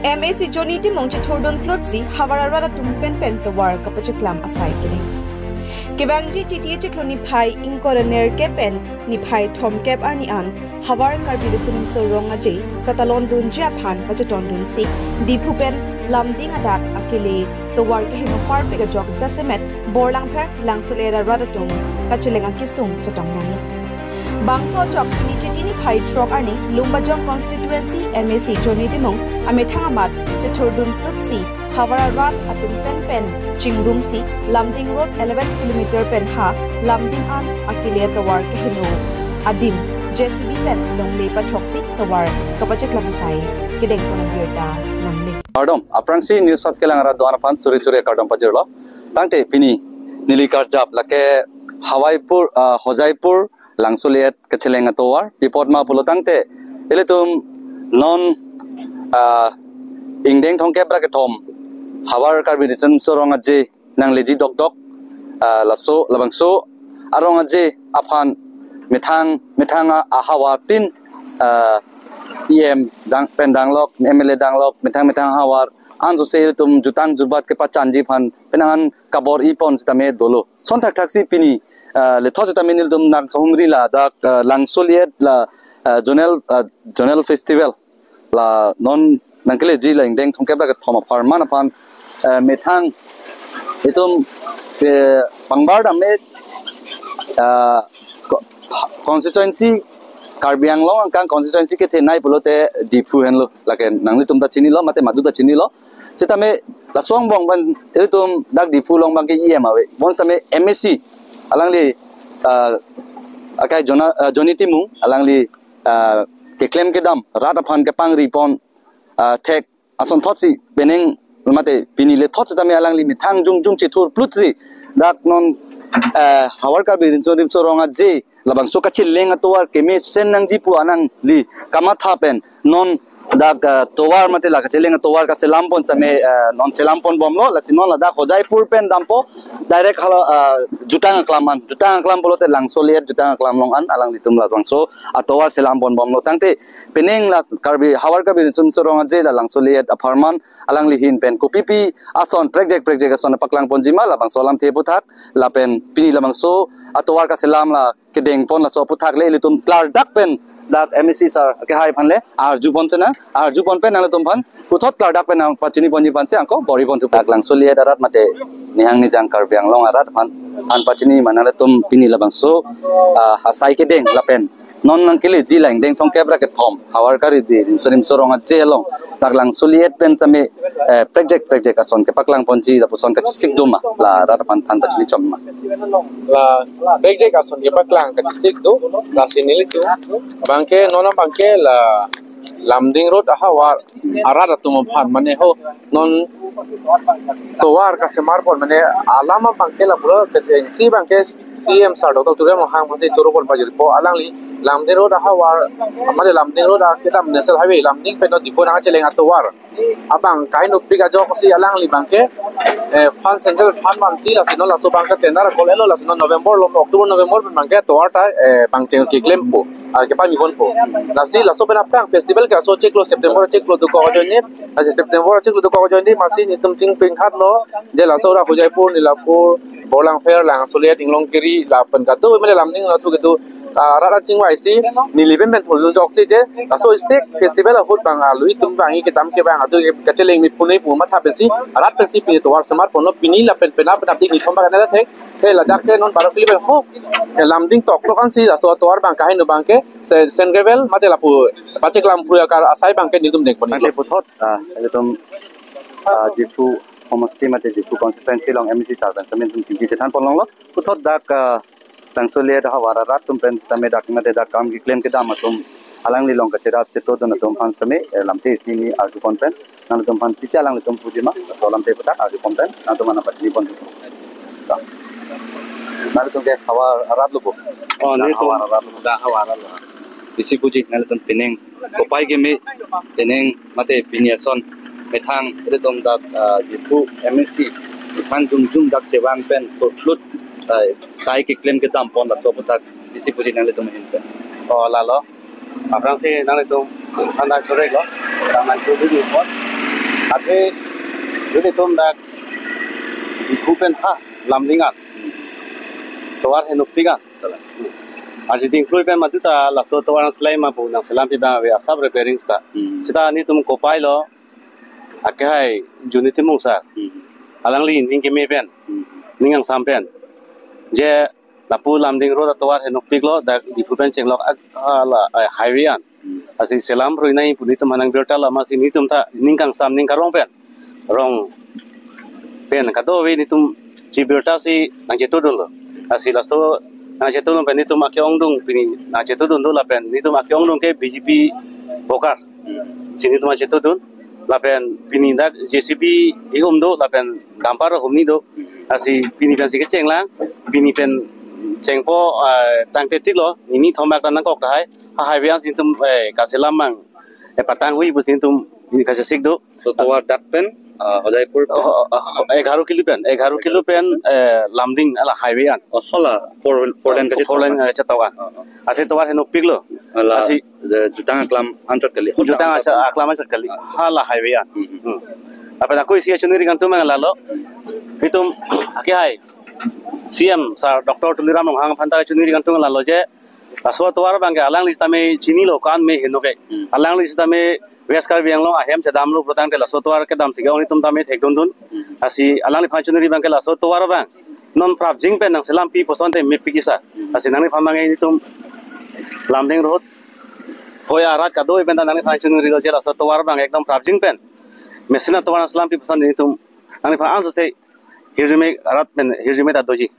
MAC Johnny Timong Chitordon Plotsi, Havarara Tumpen Pen the war Kapachaklam aside killing. Kibangji TTH Cloni Pai, Incoraner Kepen, Nipai Tom Kep Arnian, Havar Carbidisim so wrong a J, Catalon Dun Japan, Pachaton Dun Si, Dipupen, Lamding Adak Akile, the war Kahim Harpega Jok Jasimet, Borlamper, Langsolera Radatum, Kachilenga Kisum, Chatangan. Bangso Jok Initiatini Pai Trok Arni, Lumbajong Constituency, MAC Johnny Dimong, Amethangamat, Cheturdun Plutsi, Havara Rat Atum Pen Pen, Chingrumsi, Lamding Road 11 km pen ha, Lamding An, Akile Tawar Kahino, Adim, JCB Pen, Long Lepa Toxic Tawar, Kapachaklamsai, Kideng Konambirta, Namli. Kardom, Aprangsi News Fast Kelangara Duanapan, Surisure Kardom Pajero, Tante Pini, Nilikar Jab, Lake Hawaipur, Hojaipur, Langsuliet Kachelenga Towar, Pipotma Pulotante, Elitum non Ingdeng Tongke Brakatom, Havar Carbidism Sorongaje, Nang Leji Dok Dok, Lasso, Labangso, Arongaje, Apan, Metanga, Ahawatin, EM, Pendanglok, MLA Danglok, Metang Hawar, Anzo Selitum, Jutan Zubat Kepachanjipan, Penangan Kabor Ipons Tame Dolo, Sontak Taxi Pini. Le thojata minil dum nang kahumri la da Langsoliet la Jonel Festival la non nangkele ji la ingdeng thongke ba ka thoma farman apan methang itum pangbar da me constituency Karbiang lo angkang constituency ke thenai pulote dipu hen lo la ke nangli tum da chini lo mate madu da chini lo sitame la song bong ban itum dak dipu long bang ke awe bon same MSC Alangli akai Johnny Timung alangli ke claim ke dam ratapan ke pang ripon tek ason thotsi beneng mate pinile thotsi tame alangli mithang jung chitur plutri dak non hawar ka birin so ronga je labang so kachil lenga towar keme sen nang jipu anang li kamatha pen non dak towar mate la kachelenga towar ka selampon same non selampon bomlo la sinon la dak Hojaipur pen dampo direct hala jutang klam bolote langsoliet jutang klam long an alang ditum la bangso atowar selampon bomlo tangte peneng la karbi hawar ka birin sorong je la langsoliet aparman alang lihin pen kopipi ason project ason paklang ponjima la bangso lam te puthak la pen pini la bangso atowar ka selam la kedeng pon la so puthak le litum klar dak pen dak MSC sir ke hai phanle arju bonchana arju bon pen nang tum phan puthot klar dak pen nang pachini ponji panse angko bori bon tu dak langsoliet arat mate nihang ni jang karbiang long arat phan an pachini manala tum pini la bangso hasai ke deng la pen non nang kele ji lang deng thong kebra ke thom hawar kari di sonim sorong je long dak langsoliet pen tame project ason ke paklang ponji da puson ka sik duma la rat phan than pachini chomma la project ason ke paklang ka sik do la sinili tu bangke nona bangke la Lamding Road ahawar arada tum phan mane ho non towar ka semar pon mane alama bangke la bro ke si bangke CM sar do ture mo hang mase choro pon pajil po alangli Lamding Road ahawar amale Lamding Road ketam national highway Lamding pe no dipo na chelenga towar abang kain uppi ka jo si alangli bangke fan central fan man si la sino la so bangka tendara kolelo la sino November lo October November bangke towar ta bangche ke claim po ke pa mi bon po la si la so pena prang festival ka so check lo September check lo do ko joni ase September check lo do ko joni masi ni tum ching ping hat lo je la so ra Hojaipur Nilapur Bolang Fair lang Soliat Inglongkiri la pen ka do mele Lamding la tu ke do rara chingwai si niliben ben thol jok si je la so stek festival a hot bang lui tum bang ke tam ke bang adu ke cheleng mi punai pu ma tha pen si rat pen si pi to war smart phone pini la pen pena pen dik ni thom ba na the he la dak ke non baro clip ho Lamding tok lo kan si la so to war bang kai no bang ke sen gravel mate la pu pacheklam pu ka asai bang ke nidum dek pon le puthot elitum dipu homestay mate dipu constituency long MSC sarban samen tum chingki chethan pon long lo puthot dak langsoliet hawara rat tum pen tame dak mate dak kam ki claim ke dam tum alang li long ka cherat cheto don tum phan tame lamte sini arju pon pen nang tum phan pisa lang tum pujima so lamte putak arju pon pen nang tum mana pachini pon nang tum ke hawar rat lubo ni to hawara rat da hawara la isi puji nang tum peneng kopai ke me peneng mate piniason methang tum dak difu MSC phan jum dak chewang pen lut sai ke claim ke dam pon la so putak isi puji nang tum hin pen la lo aprang se nang tum anda chore lo nang tu du pon Ate jadi tom dak ikupen ha lamlingan. Tawar henuk tiga. Aji ting kluipen matuta la so tawar slai ma bu nang selam pi ba we asab repairing sta. Sita ni tum ko pailo akai juniti mungsa. Alang li ning ke me pen. Ningang sampen. Je lapu lamding road tawar henuk piglo dak ikupen chenglok ala highway an. Asi selam roinai punito manang berta lama sini tum ta ningkang sam ning karong pen. Rong pen kado we ni tum ci berta si nang jeto dun lo. Asi laso nang jeto dun pen ni tum akyong dung pini nang jeto dun do la pen ni tum akyong dung ke BJP bokas. Sini tum jeto dun la pen pini dak JCB ihum do la pen dampar hum ni do. Asi pini pen si ke cenglang pini pen cengpo tang tetik lo ini thomak nang kok dai. Highway sin tum kaselam mang patang hui butin tum kasih sikdo So tawar dak pen Hojaipur 11 kilo pen lamding ala highway an hola four lane kasi four lane chatawan ate tawar henok piglo ala asi jutang aklam ansat kali jutang aklaman sakali hala highway an apa aku isi chuniri kan tum lalo hitum aki hai CM sar Dr. Tuliram hang phanta chuniri kan tum lalo je aswa tawar bangke alang lista me chini lo kan me henoke alang lista me West Karbiang long ahem chadam lo protang te laso tawar ke dam siga oni tum tame thek dun asi alang li phachuniri bangke laso tawar bang non prap jing pen nang selam pi posonte me pikisa asi nang phamangai ni tum lamding road hoya rat ka doi pen nang phachuniri lo je laso tawar bang ekdom prap jing pen mesina tawar selam pi poson ni tum nang pha anso se hirjime rat pen hirjime da doji